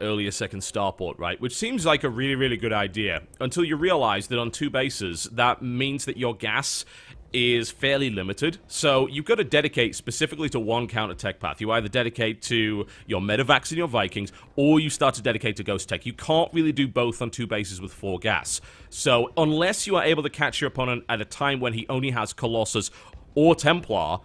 earlier second starport, right? Which seems like a really, really good idea until you realize that on 2 bases, that means that your gas is fairly limited. So you've got to dedicate specifically to one counter-tech path. You either dedicate to your medevacs and your Vikings, or you start to dedicate to Ghost Tech. You can't really do both on 2 bases with 4 gas. So unless you are able to catch your opponent at a time when he only has Colossus or Templar,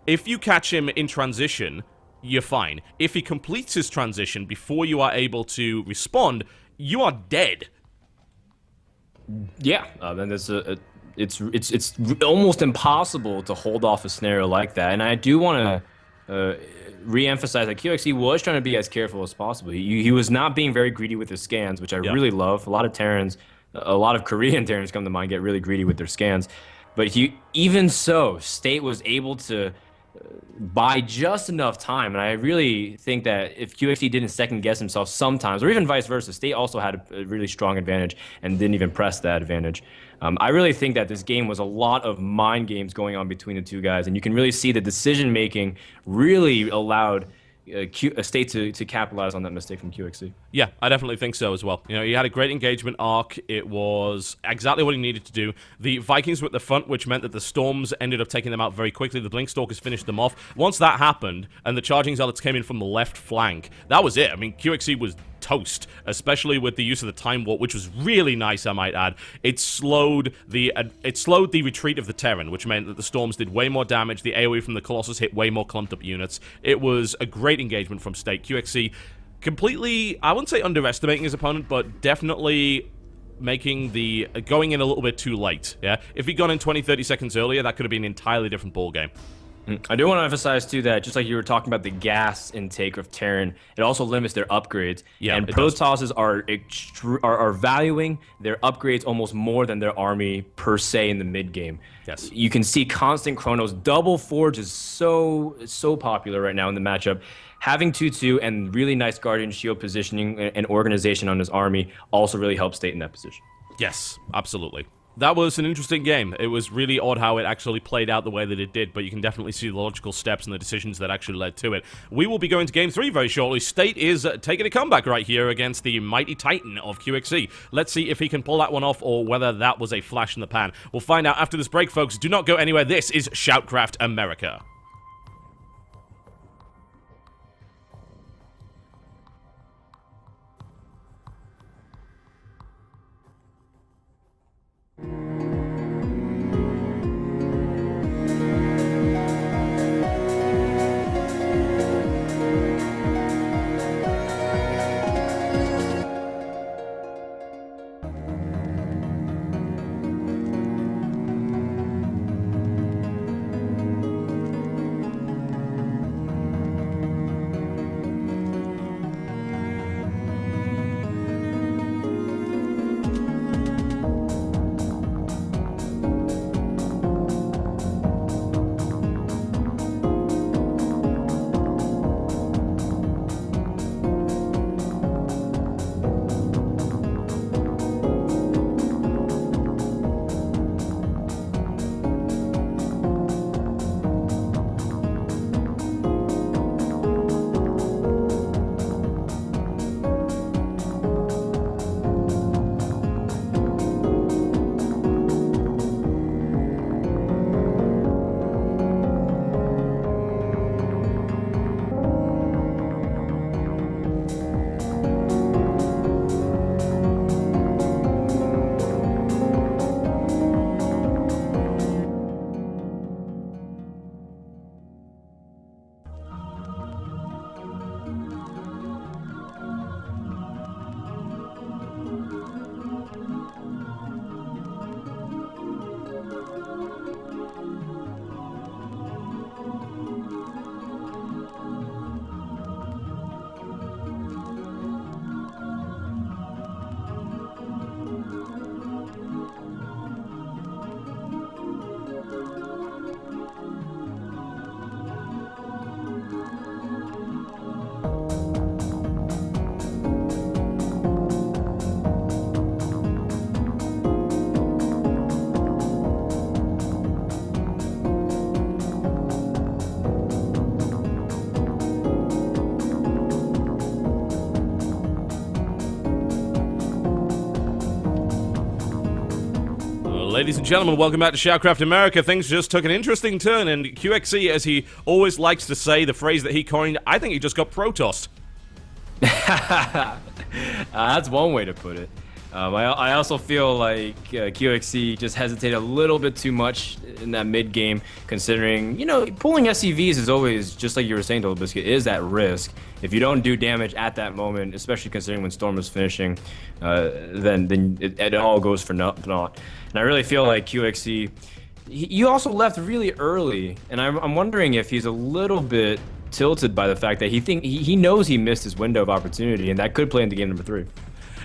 if you catch him in transition, you're fine. If he completes his transition before you are able to respond, you are dead. Yeah, then there's it's almost impossible to hold off a scenario like that. And I do want to re-emphasize that QXE was trying to be as careful as possible. He was not being very greedy with his scans, which I really love. A lot of Terrans, a lot of Korean Terrans come to mind, get really greedy with their scans. But even so, State was able to buy just enough time, and I really think that if QXE didn't second guess himself sometimes, or even vice versa, State also had a really strong advantage and didn't even press that advantage. I really think that this game was a lot of mind games going on between the two guys, and you can really see the decision making really allowed State to capitalize on that mistake from QXE. Yeah, I definitely think so as well. You know, he had a great engagement arc. It was exactly what he needed to do. The Vikings were at the front, which meant that the Storms ended up taking them out very quickly. The Blinkstalkers finished them off. Once that happened, and the Charging Zealots came in from the left flank, that was it. I mean, QXE was toast, especially with the use of the Time Warp, which was really nice, I might add. It slowed the retreat of the Terran, which meant that the Storms did way more damage. The AoE from the Colossus hit way more clumped up units. It was a great engagement from State. QXE completely, I wouldn't say underestimating his opponent, but definitely making going in a little bit too late. Yeah, if he'd gone in 20-30 seconds earlier, that could have been an entirely different ball game. I do want to emphasize, too, that just like you were talking about the gas intake of Terran, it also limits their upgrades. Yeah, and Protosses are valuing their upgrades almost more than their army per se in the mid-game. Yes. You can see constant Chronos. Double Forge is so popular right now in the matchup. Having 2-2 and really nice Guardian Shield positioning and organization on his army also really helps State in that position. Yes, absolutely. That was an interesting game. It was really odd how it actually played out the way that it did, but you can definitely see the logical steps and the decisions that actually led to it. We will be going to Game 3 very shortly. State is taking a comeback right here against the mighty Titan of QXE. Let's see if he can pull that one off or whether that was a flash in the pan. We'll find out after this break, folks. Do not go anywhere. This is SHOUTcraft America. Ladies and gentlemen, welcome back to SHOUTcraft America. Things just took an interesting turn, and QXC, as he always likes to say, the phrase that he coined, I think he just got protossed. That's one way to put it. I also feel like QXC just hesitated a little bit too much in that mid game, considering, pulling SCVs is always, just like you were saying, Totalbiscuit, is at risk. If you don't do damage at that moment, especially considering when Storm was finishing, then it all goes for naught. And I really feel like QXC, you also left really early, and I'm wondering if he's a little bit tilted by the fact that he knows he missed his window of opportunity, and that could play into game number 3.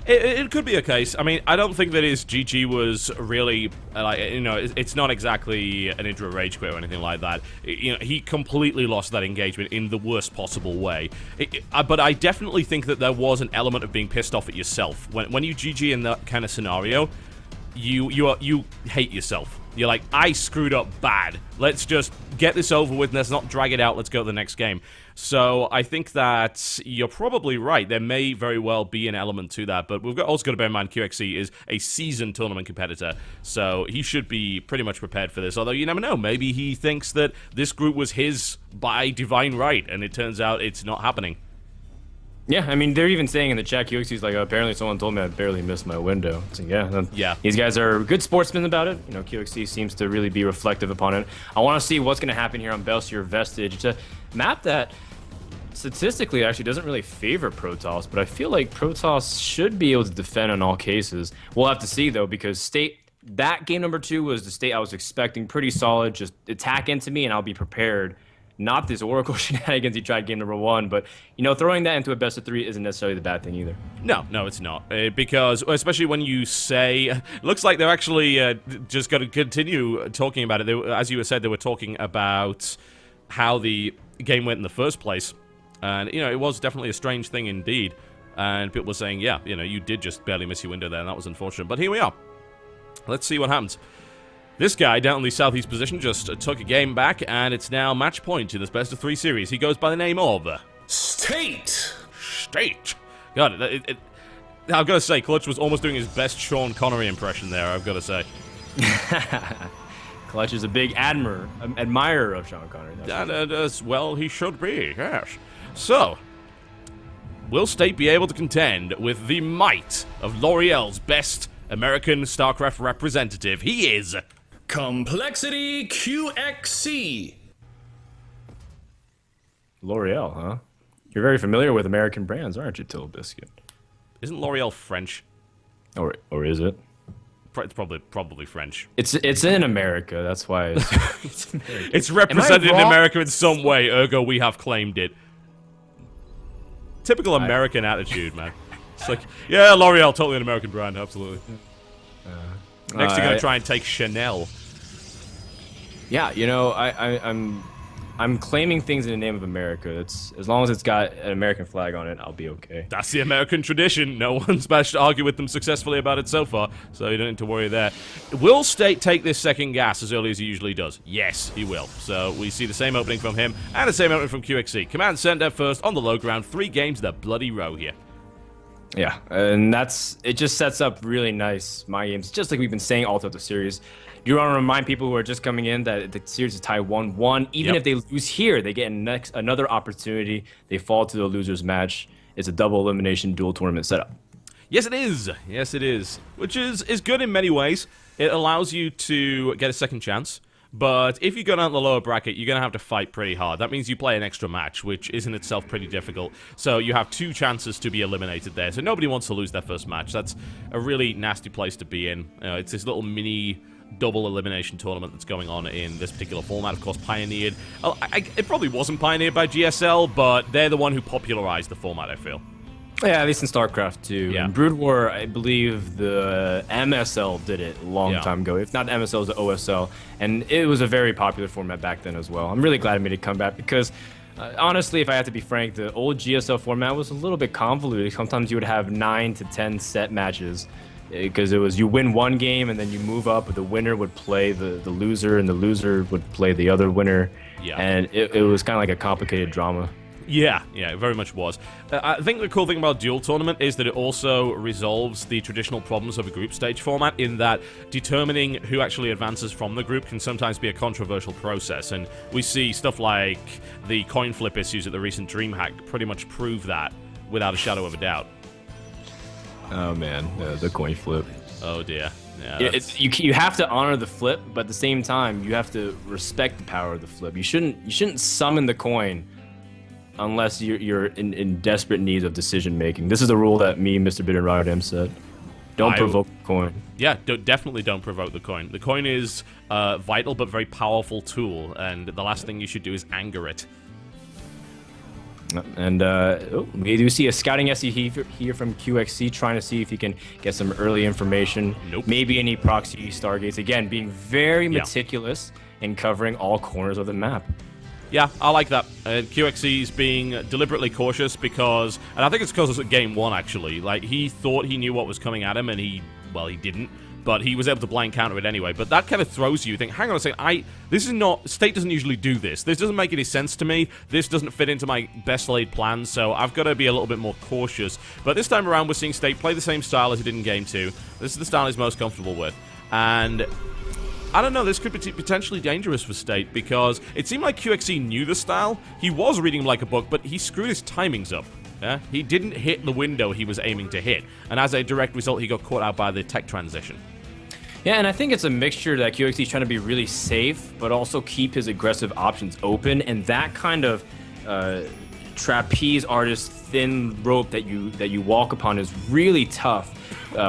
It could be a case. I mean, I don't think that his GG was really, it's not exactly an intra rage quit or anything like that. He completely lost that engagement in the worst possible way. But I definitely think that there was an element of being pissed off at yourself. When you GG in that kind of scenario, you hate yourself. You're like, I screwed up bad. Let's just get this over with. Let's not drag it out. Let's go to the next game. So I think that you're probably right. There may very well be an element to that, but we've also got to bear in mind QXC is a seasoned tournament competitor, so he should be pretty much prepared for this. Although you never know. Maybe he thinks that this group was his by divine right, and it turns out it's not happening. Yeah, I mean, they're even saying in the chat, QXC's like, apparently someone told me I barely missed my window. So yeah. These guys are good sportsmen about it. QXC seems to really be reflective upon it. I want to see what's going to happen here on Belsier Vestige. It's a map that statistically actually doesn't really favor Protoss, but I feel like Protoss should be able to defend in all cases. We'll have to see, though, because that game number 2 was the state I was expecting pretty solid. Just attack into me and I'll be prepared. Not this Oracle shenanigans he tried game number 1, but, throwing that into a best of 3 isn't necessarily the bad thing either. No, it's not. Because, especially when you say, it looks like they're actually just going to continue talking about it. As you said, they were talking about how the game went in the first place. And, it was definitely a strange thing indeed. And people were saying, yeah, you did just barely miss your window there, and that was unfortunate. But here we are. Let's see what happens. This guy down in the southeast position just took a game back, and it's now match point in this best of 3 series. He goes by the name of State. God, I've got to say, Clutch was almost doing his best Sean Connery impression there, I've got to say. Clutch is a big admirer of Sean Connery. As well he should be, yes. So, will State be able to contend with the might of L'Oreal's best American StarCraft representative? He is Complexity QXC. L'Oreal, huh? You're very familiar with American brands, aren't you, Totalbiscuit? Isn't L'Oreal French? Or is it? It's probably French. It's in America, that's why it's American. It's represented in America in some way, ergo we have claimed it. Typical American attitude, man. It's like, yeah, L'Oreal, totally an American brand, absolutely. Next, you're gonna try and take Chanel. Yeah, I'm claiming things in the name of America. It's as long as it's got an American flag on it, I'll be okay. That's the American tradition. No one's managed to argue with them successfully about it so far, so you don't need to worry there. Will State take this second gas as early as he usually does? Yes, he will. So we see the same opening from him and the same opening from QXC. Command center first on the low ground. 3 games in the bloody row here. Yeah, and it just sets up really nice my games, just like we've been saying all throughout the series. Do you want to remind people who are just coming in that the series is tied 1-1? Even if they lose here, they get another opportunity. They fall to the loser's match. It's a double elimination dual tournament setup. Yes, it is. Yes, it is. Which is good in many ways. It allows you to get a second chance. But if you go down the lower bracket, you're going to have to fight pretty hard. That means you play an extra match, which is in itself pretty difficult. So you have 2 chances to be eliminated there. So nobody wants to lose their first match. That's a really nasty place to be in. It's this little mini double elimination tournament that's going on in this particular format. Of course, pioneered. It probably wasn't pioneered by GSL, but they're the one who popularized the format, I feel. Yeah, at least in StarCraft too. Yeah. In Brood War, I believe the MSL did it a long time ago. If not the MSL, it was the OSL. And it was a very popular format back then as well. I'm really glad it made it come back because, honestly, if I have to be frank, the old GSL format was a little bit convoluted. Sometimes you would have 9 to 10 set matches because it was you win one game and then you move up, but the winner would play the loser and the loser would play the other winner. Yeah. And it was kind of like a complicated drama. Yeah, it very much was. I think the cool thing about Duel Tournament is that it also resolves the traditional problems of a group stage format in that determining who actually advances from the group can sometimes be a controversial process, and we see stuff like the coin flip issues at the recent DreamHack pretty much prove that without a shadow of a doubt. Oh man, the coin flip. Oh dear. Yeah, you have to honor the flip, but at the same time, you have to respect the power of the flip. You shouldn't summon the coin unless you're in desperate need of decision making. This is a rule that me, Mr. Bitter Rotterdam said. Don't provoke the coin. Yeah, definitely don't provoke the coin. The coin is a vital but very powerful tool, and the last thing you should do is anger it. And we do see a scouting SE here from QXC trying to see if he can get some early information. Nope. Maybe any proxy stargates. Again, being very meticulous in covering all corners of the map. Yeah, I like that. QXC's being deliberately cautious because, and I think it's because of game 1 actually. Like, he thought he knew what was coming at him, and he didn't. But he was able to blind counter it anyway. But that kind of throws you. You think, hang on a second, this is not, State doesn't usually do this. This doesn't make any sense to me. This doesn't fit into my best laid plans, so I've got to be a little bit more cautious. But this time around, we're seeing State play the same style as he did in game 2. This is the style he's most comfortable with. And I don't know, this could be potentially dangerous for State because it seemed like QXC knew the style. He was reading him like a book, but he screwed his timings up. Yeah? He didn't hit the window he was aiming to hit. And as a direct result, he got caught out by the tech transition. Yeah, and I think it's a mixture that QXC is trying to be really safe, but also keep his aggressive options open. And that kind of trapeze artist thin rope that you walk upon is really tough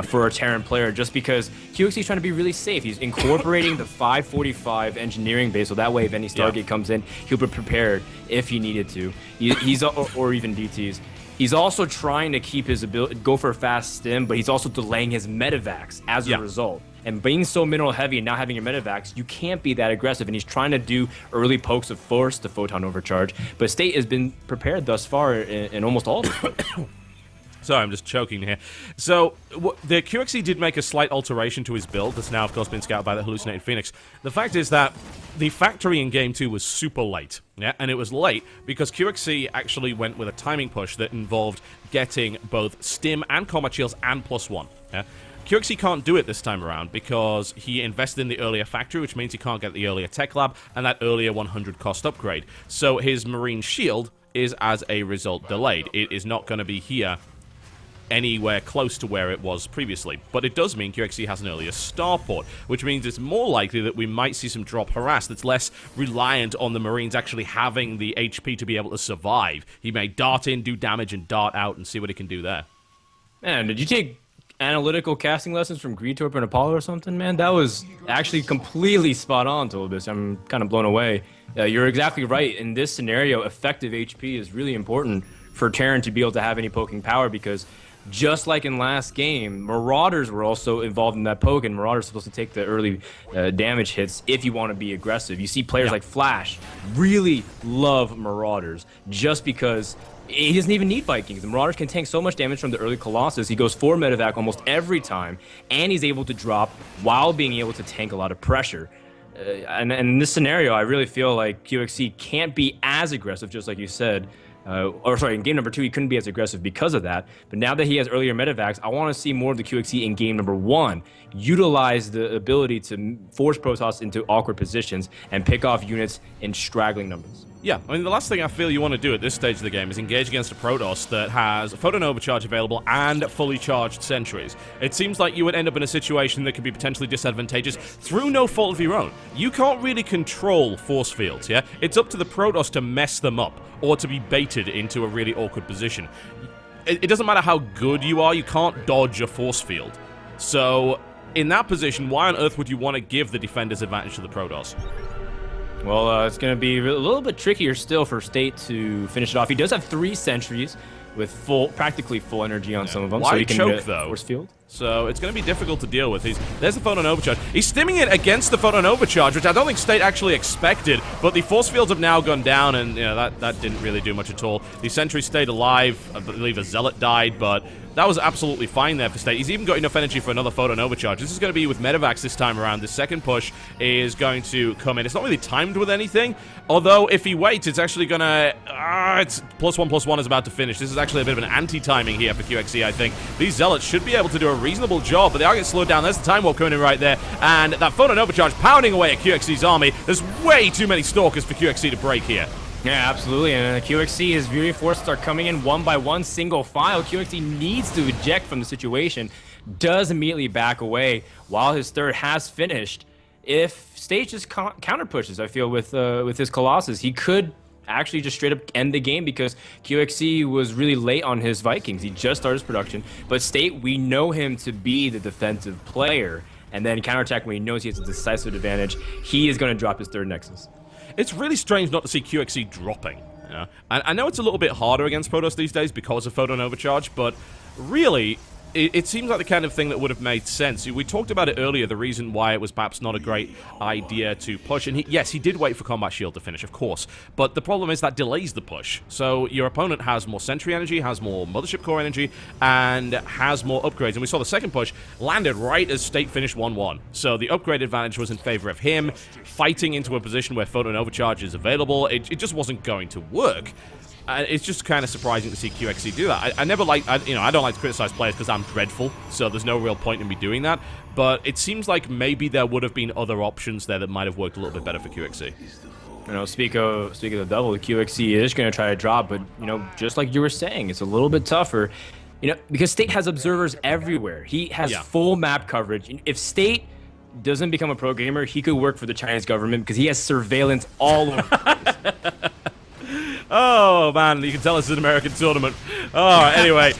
for a Terran player, just because QXC is trying to be really safe. He's incorporating the 545 engineering base, so that way if any Stargate comes in, he'll be prepared if he needed to. He's or even DTs. He's also trying to keep his ability, go for a fast stim, but he's also delaying his medevacs as a result. And being so mineral heavy and not having your medevacs, you can't be that aggressive. And he's trying to do early pokes of force to photon overcharge. But State has been prepared thus far in almost all of it. Sorry, I'm just choking here. So, the QXC did make a slight alteration to his build that's now, of course, been scouted by the Hallucinated Phoenix. The fact is that the factory in Game 2 was super late. Yeah, and it was late because QXC actually went with a timing push that involved getting both stim and combat shields and +1. Yeah? QXC can't do it this time around because he invested in the earlier factory, which means he can't get the earlier tech lab and that earlier 100 cost upgrade. So his marine shield is, as a result, delayed. It is not going to be here anywhere close to where it was previously. But it does mean QXC has an earlier starport, which means it's more likely that we might see some drop harass that's less reliant on the Marines actually having the HP to be able to survive. He may dart in, do damage, and dart out and see what he can do there. Man, did you take analytical casting lessons from Greetorp and Apollo or something, man? That was actually completely spot on, Totalbiscuit. I'm kind of blown away. You're exactly right. In this scenario, effective HP is really important for Terran to be able to have any poking power, because just like in last game, Marauders were also involved in that poke, and Marauders are supposed to take the early damage hits if you want to be aggressive. You see players like Flash really love Marauders just because he doesn't even need Vikings. The Marauders can tank so much damage from the early Colossus. He goes 4 medevac almost every time, and he's able to drop while being able to tank a lot of pressure. And in this scenario, I really feel like QXC can't be as aggressive, just like you said. In game number 2, he couldn't be as aggressive because of that. But now that he has earlier medevacs, I want to see more of the QXC in game number 1. Utilize the ability to force Protoss into awkward positions and pick off units in straggling numbers. Yeah, I mean, the last thing I feel you want to do at this stage of the game is engage against a Protoss that has Photon Overcharge available and fully charged sentries. It seems like you would end up in a situation that could be potentially disadvantageous through no fault of your own. You can't really control force fields, yeah? It's up to the Protoss to mess them up or to be baited into a really awkward position. It doesn't matter how good you are, you can't dodge a force field. So, in that position, why on earth would you want to give the defenders advantage to the Protoss? Well, it's going to be a little bit trickier still for State to finish it off. He does have 3 sentries with practically full energy on some of them. Why so he can choke, though? Force field. So it's going to be difficult to deal with. There's the Photon Overcharge. He's stimming it against the Photon Overcharge, which I don't think State actually expected, but the force fields have now gone down, and that didn't really do much at all. The sentry stayed alive. I believe a Zealot died, but That was absolutely fine there for State. He's even got enough energy for another photon overcharge. This is going to be with Medivacs this time around. The second push is going to come in. It's not really timed with anything, although if he waits, it's actually going to... it's +1/+1 is about to finish. This is actually a bit of an anti-timing here for QXE, I think. These Zealots should be able to do a reasonable job, but they are getting slowed down. There's the Time Warp coming in right there, and that photon overcharge pounding away at QXE's army. There's way too many Stalkers for QXE to break here. Yeah, absolutely, and QXE, his Fury forces are coming in one by one, single file. QXE needs to eject from the situation, does immediately back away while his third has finished. If State just counter pushes, I feel, with his Colossus, he could actually just straight up end the game because QXE was really late on his Vikings. He just started his production, but State, we know him to be the defensive player, and then counterattack when he knows he has a decisive advantage, he is going to drop his third Nexus. It's really strange not to see QXE dropping. You know? I know it's a little bit harder against Protoss these days because of Photon Overcharge, but really, it seems like the kind of thing that would have made sense. We talked about it earlier, the reason why it was perhaps not a great idea to push. And yes, he did wait for Combat Shield to finish, of course. But the problem is that delays the push. So your opponent has more Sentry energy, has more Mothership Core energy, and has more upgrades. And we saw the second push landed right as State finished 1-1. So the upgrade advantage was in favor of him. Fighting into a position where Photon Overcharge is available, it just wasn't going to work. It's just kind of surprising to see QXE do that. I never like, I don't like to criticize players because I'm dreadful, so there's no real point in me doing that. But it seems like maybe there would have been other options there that might have worked a little bit better for QXE. You know, speak of the devil, QXE is going to try to drop, but just like you were saying, it's a little bit tougher. Because State has observers everywhere. He has full map coverage. If State doesn't become a pro gamer, he could work for the Chinese government because he has surveillance all over the place. Oh, man, you can tell it's an American tournament. Oh, anyway,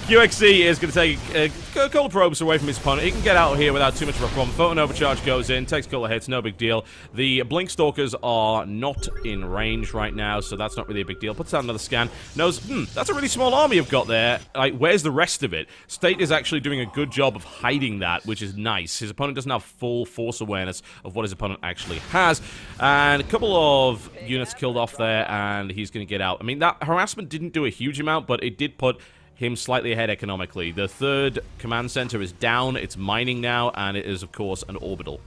QXE is going to take a couple of probes away from his opponent. He can get out here without too much of a problem. Photon Overcharge goes in, takes a couple of hits, no big deal. The Blink Stalkers are not in range right now, so that's not really a big deal. Puts out another scan, knows, that's a really small army you've got there. Like, where's the rest of it? State is actually doing a good job of hiding that, which is nice. His opponent doesn't have full force awareness of what his opponent actually has. And a couple of units killed off there, and he's going to get out. I mean, that harassment didn't do a huge amount, but it did put him slightly ahead economically. The third command center is down, it's mining now, and it is, of course, an orbital.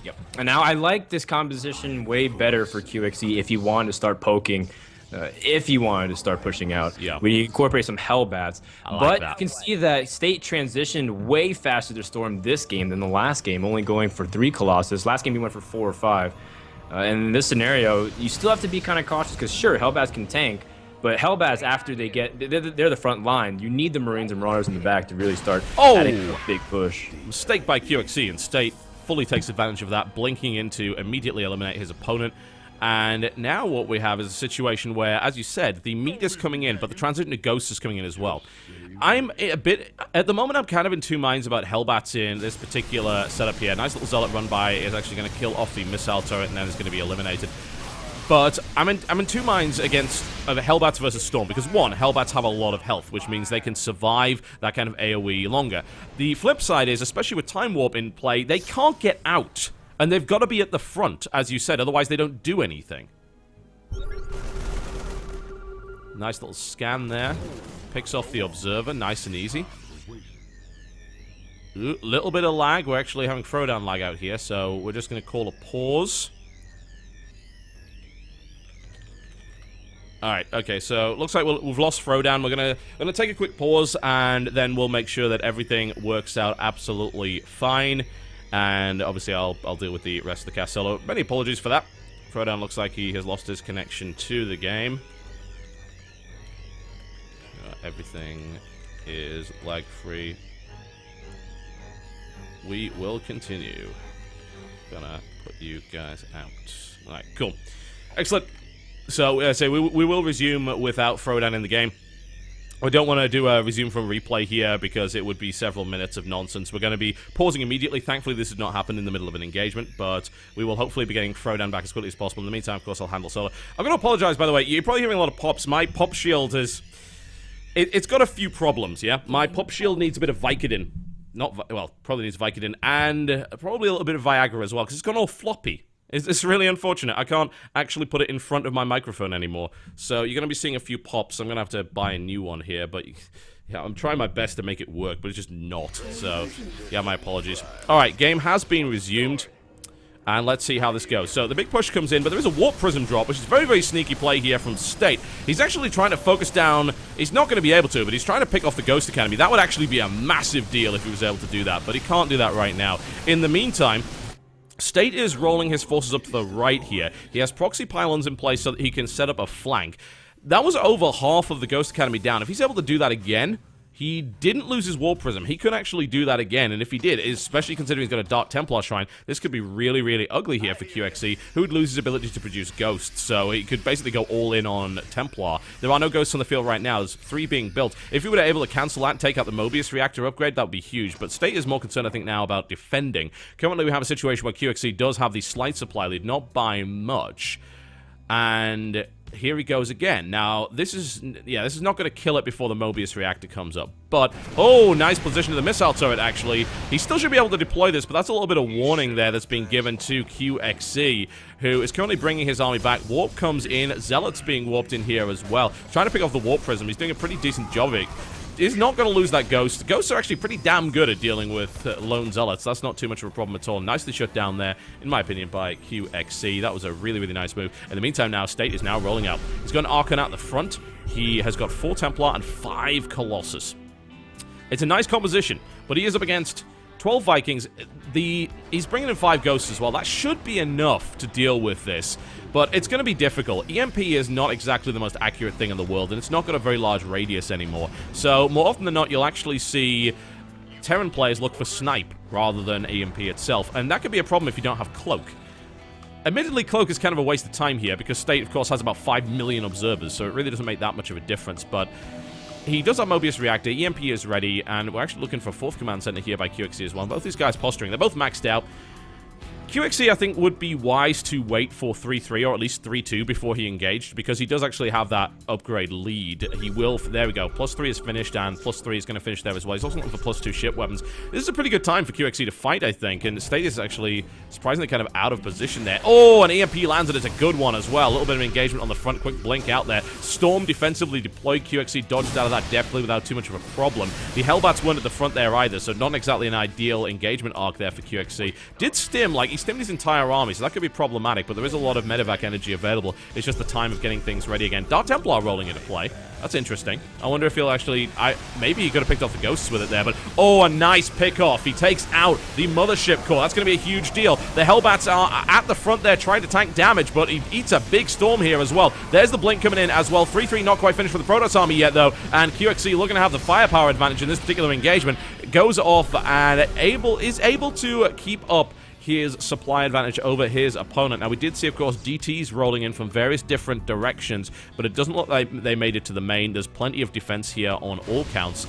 Yep. And now I like this composition way better for QXE if he wanted to start poking, if he wanted to start pushing out. Yeah. We incorporate some Hellbats. But you can see that State transitioned way faster to Storm this game than the last game, only going for 3 Colossus. Last game he went for 4 or 5. And in this scenario, you still have to be kind of cautious because, sure, Hellbats can tank, but Hellbats, after they're the front line. You need the Marines and Marauders in the back to really start adding a big push. Mistake by QXE, and State fully takes advantage of that, blinking in to immediately eliminate his opponent. And now what we have is a situation where, as you said, the meat is coming in, but the transit into Ghost is coming in as well. I'm a bit... At the moment, I'm kind of in two minds about Hellbats in this particular setup here. Nice little Zealot run by is actually going to kill off the missile turret, and then it's going to be eliminated. But I'm in two minds against Hellbats versus Storm, because one, Hellbats have a lot of health, which means they can survive that kind of AoE longer. The flip side is, especially with Time Warp in play, they can't get out, and they've got to be at the front, as you said, otherwise they don't do anything. Nice little scan there. Picks off the Observer, nice and easy. Ooh, little bit of lag. We're actually having throwdown lag out here, so we're just going to call a pause. Alright, okay, so looks like we've lost throwdown. We're gonna take a quick pause, and then we'll make sure that everything works out absolutely fine. And obviously I'll deal with the rest of the cast solo. Many apologies for that. Throwdown looks like he has lost his connection to the game. Everything is lag-free. We will continue. Gonna put you guys out. Alright, cool. Excellent. So, we will resume without throwdown in the game. I don't want to do a resume from replay here because it would be several minutes of nonsense. We're going to be pausing immediately. Thankfully, this did not happen in the middle of an engagement, but we will hopefully be getting throwdown back as quickly as possible. In the meantime, of course, I'll handle solo. I'm going to apologize, by the way. You're probably hearing a lot of pops. My pop shield is... It's got a few problems, yeah? My pop shield needs a bit of Vicodin. Probably needs Vicodin, and probably a little bit of Viagra as well, because it's gone all floppy. It's really unfortunate. I can't actually put it in front of my microphone anymore. So you're going to be seeing a few pops. I'm going to have to buy a new one here, but Yeah, I'm trying my best to make it work, but it's just not. So, yeah, my apologies. Alright, game has been resumed. And let's see how this goes. So the big push comes in, but there is a Warp Prism drop, which is very, very sneaky play here from State. He's actually trying to focus down. He's not going to be able to, but he's trying to pick off the Ghost Academy. That would actually be a massive deal if he was able to do that, but he can't do that right now. In the meantime, State is rolling his forces up to the right here. He has proxy pylons in place so that he can set up a flank. That was over half of the Ghost Academy down. If he's able to do that again, he didn't lose his Warp Prism. He could actually do that again, and if he did, especially considering he's got a Dark Templar Shrine, this could be really, really ugly here for QXC, who would lose his ability to produce ghosts, so he could basically go all in on Templar. There are no ghosts on the field right now. There's 3 being built. If he were able to cancel that and take out the Mobius Reactor upgrade, that would be huge, but State is more concerned, I think, now about defending. Currently, we have a situation where QXC does have the slight supply lead, not by much, and here he goes again. Now, this is not going to kill it before the Mobius Reactor comes up. But, oh, nice position of the missile turret, actually. He still should be able to deploy this, but that's a little bit of warning there that's being given to QXC, who is currently bringing his army back. Warp comes in. Zealot's being warped in here as well. Trying to pick off the Warp Prism. He's doing a pretty decent job of it. He's not going to lose that Ghost. Ghosts are actually pretty damn good at dealing with lone Zealots. That's not too much of a problem at all. Nicely shut down there, in my opinion, by QXC. That was a really, really nice move. In the meantime, now, State is now rolling out. He's got an Archon out the front. He has got 4 Templar and 5 Colossus. It's a nice composition, but he is up against 12 Vikings. He's bringing in 5 Ghosts as well. That should be enough to deal with this. But it's going to be difficult. EMP is not exactly the most accurate thing in the world, and it's not got a very large radius anymore. So, more often than not, you'll actually see Terran players look for Snipe rather than EMP itself, and that could be a problem if you don't have Cloak. Admittedly, Cloak is kind of a waste of time here, because State, of course, has about 5 million observers, so it really doesn't make that much of a difference, but he does have Mobius Reactor, EMP is ready, and we're actually looking for a 4th command center here by QXC as well. Both these guys posturing. They're both maxed out. QXC, I think, would be wise to wait for 3-3, or at least 3-2 before he engaged, because he does actually have that upgrade lead. He will, there we go, +3 is finished, and +3 is going to finish there as well. He's also looking for +2 ship weapons. This is a pretty good time for QXC to fight, I think, and State is actually surprisingly kind of out of position there. Oh, an EMP lands, and it's a good one as well. A little bit of engagement on the front, quick blink out there. Storm defensively deployed. QXC dodged out of that deftly without too much of a problem. The Hellbats weren't at the front there either, so not exactly an ideal engagement arc there for QXC. Did stim, like, he stimmed his entire army, so that could be problematic, but there is a lot of medevac energy available. It's just the time of getting things ready again. Dark Templar rolling into play. That's interesting. I wonder if he'll actually... maybe he could have picked off the Ghosts with it there, but... Oh, a nice pick-off. He takes out the Mothership core. That's going to be a huge deal. The Hellbats are at the front there trying to tank damage, but he eats a big storm here as well. There's the Blink coming in as well. 3-3 not quite finished for the Protoss army yet, though, and QXC looking to have the firepower advantage in this particular engagement. Goes off and is able to keep up his supply advantage over his opponent. Now, we did see, of course, DTs rolling in from various different directions, but it doesn't look like they made it to the main. There's plenty of defense here on all counts.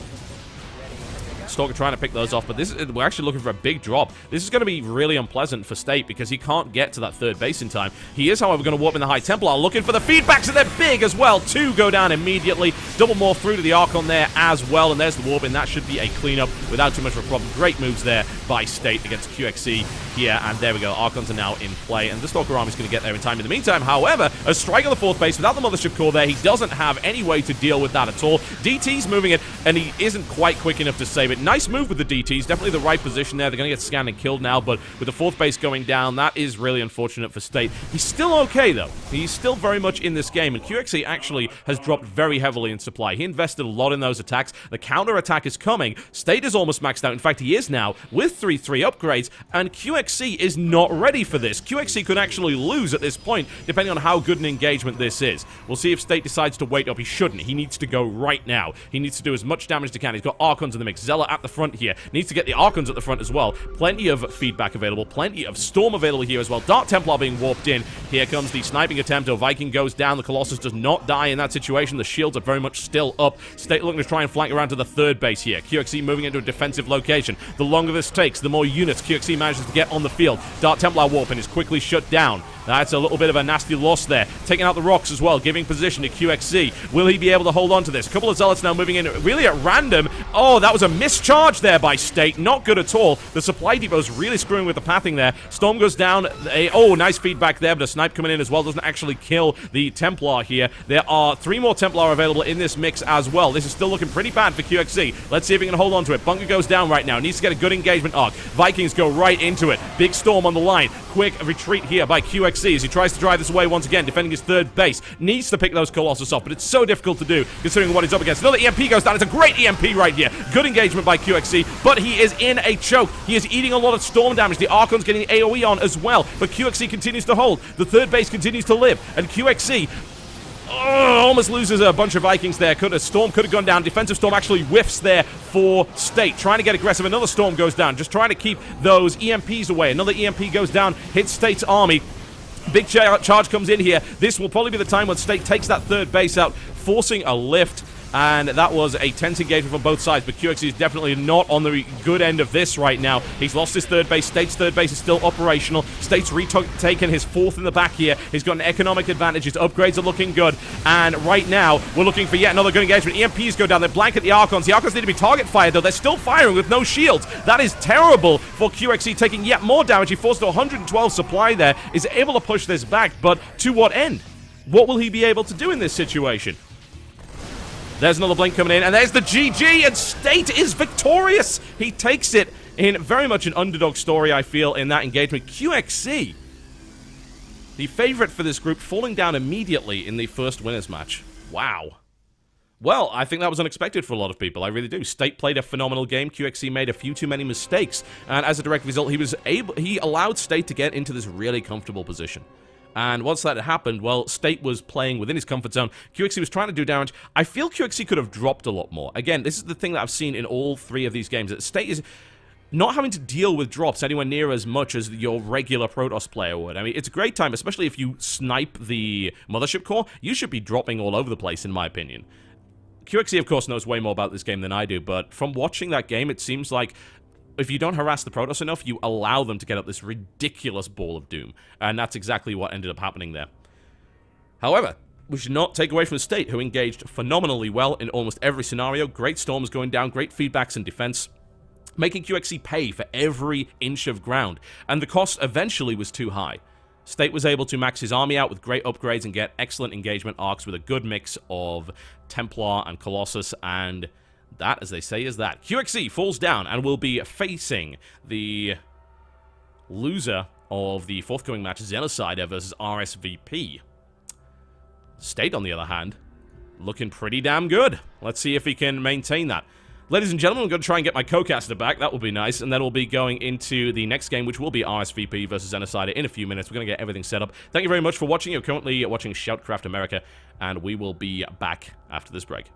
Stalker trying to pick those off, but we're actually looking for a big drop. This is going to be really unpleasant for State because he can't get to that 3rd base in time. He is, however, going to warp in the High Templar, looking for the feedbacks, and they're big as well. 2 go down immediately. Double more through to the Archon there as well, and there's the warp, and that should be a cleanup without too much of a problem. Great moves there by State against QXC here, and there we go. Archons are now in play, and the Stalker army is going to get there in time. In the meantime, however, a strike on the 4th base without the Mothership core there. He doesn't have any way to deal with that at all. DT's moving it, and he isn't quite quick enough to save it. Nice move with the DTs. Definitely the right position there. They're going to get scanned and killed now, but with the 4th base going down, that is really unfortunate for State. He's still okay, though. He's still very much in this game, and QXC actually has dropped very heavily in supply. He invested a lot in those attacks. The counter-attack is coming. State is almost maxed out. In fact, he is now with 3-3 upgrades, and QXC is not ready for this. QXC could actually lose at this point, depending on how good an engagement this is. We'll see if State decides to wait up. He shouldn't. He needs to go right now. He needs to do as much damage as he can. He's got Archons in the mix. Zealot at the front here. Needs to get the Archons at the front as well. Plenty of feedback available. Plenty of Storm available here as well. Dark Templar being warped in. Here comes the sniping attempt. A Viking goes down. The Colossus does not die in that situation. The shields are very much still up. State looking to try and flank around to the 3rd base here. QXC moving into a defensive location. The longer this takes, the more units QXC manages to get on the field. Dark Templar warping is quickly shut down. That's a little bit of a nasty loss there. Taking out the rocks as well, giving position to QXC. Will he be able to hold on to this? A couple of Zealots now moving in really at random. Oh, that was a mischarge there by State. Not good at all. The supply depot's really screwing with the pathing there. Storm goes down. Oh, nice feedback there, but a snipe coming in as well doesn't actually kill the Templar here. There are 3 more Templar available in this mix as well. This is still looking pretty bad for QXC. Let's see if he can hold on to it. Bunker goes down right now. Needs to get a good engagement arc. Vikings go right into it. Big Storm on the line. Quick retreat here by QXC as he tries to drive this away once again, defending his 3rd base. Needs to pick those Colossus off, but it's so difficult to do considering what he's up against. Another EMP goes down. It's a great EMP right here. Good engagement by QXC, but he is in a choke. He is eating a lot of storm damage. The Archon's getting the AoE on as well, but QXC continues to hold. The 3rd base continues to live, and QXC almost loses a bunch of Vikings there. Storm could have gone down. Defensive Storm actually whiffs there for State. Trying to get aggressive. Another Storm goes down. Just trying to keep those EMPs away. Another EMP goes down. Hits State's army. Big charge comes in here. This will probably be the time when State takes that 3rd base out, forcing a lift. And that was a tense engagement from both sides, but QXC is definitely not on the good end of this right now. He's lost his 3rd base. State's 3rd base is still operational. State's retaken his 4th in the back here. He's got an economic advantage. His upgrades are looking good. And right now, we're looking for yet another good engagement. EMPs go down. They blanket the Archons. The Archons need to be target fired, though. They're still firing with no shields. That is terrible for QXC, taking yet more damage. He forced 112 supply there. Is able to push this back, but to what end? What will he be able to do in this situation? There's another blink coming in, and there's the GG, and State is victorious! He takes it in very much an underdog story, I feel, in that engagement. QXC, the favorite for this group, falling down immediately in the first winners match. Wow. Well, I think that was unexpected for a lot of people. I really do. State played a phenomenal game. QXC made a few too many mistakes, and as a direct result, he allowed State to get into this really comfortable position. And once that happened, well, State was playing within his comfort zone. QXC was trying to do damage. I feel QXC could have dropped a lot more. Again, this is the thing that I've seen in all 3 of these games. That State is not having to deal with drops anywhere near as much as your regular Protoss player would. I mean, it's a great time, especially if you snipe the Mothership Core. You should be dropping all over the place, in my opinion. QXC, of course, knows way more about this game than I do, but from watching that game, it seems like if you don't harass the Protoss enough, you allow them to get up this ridiculous ball of doom. And that's exactly what ended up happening there. However, we should not take away from State, who engaged phenomenally well in almost every scenario. Great storms going down, great feedbacks and defense, making QXC pay for every inch of ground. And the cost eventually was too high. State was able to max his army out with great upgrades and get excellent engagement arcs with a good mix of Templar and Colossus, and that, as they say, is that. QXC falls down and will be facing the loser of the forthcoming match, Xenocider versus RSVP. State, on the other hand, looking pretty damn good. Let's see if he can maintain that. Ladies and gentlemen, I'm going to try and get my co-caster back. That will be nice. And then we'll be going into the next game, which will be RSVP versus Xenocider in a few minutes. We're going to get everything set up. Thank you very much for watching. You're currently watching SHOUTcraft America, and we will be back after this break.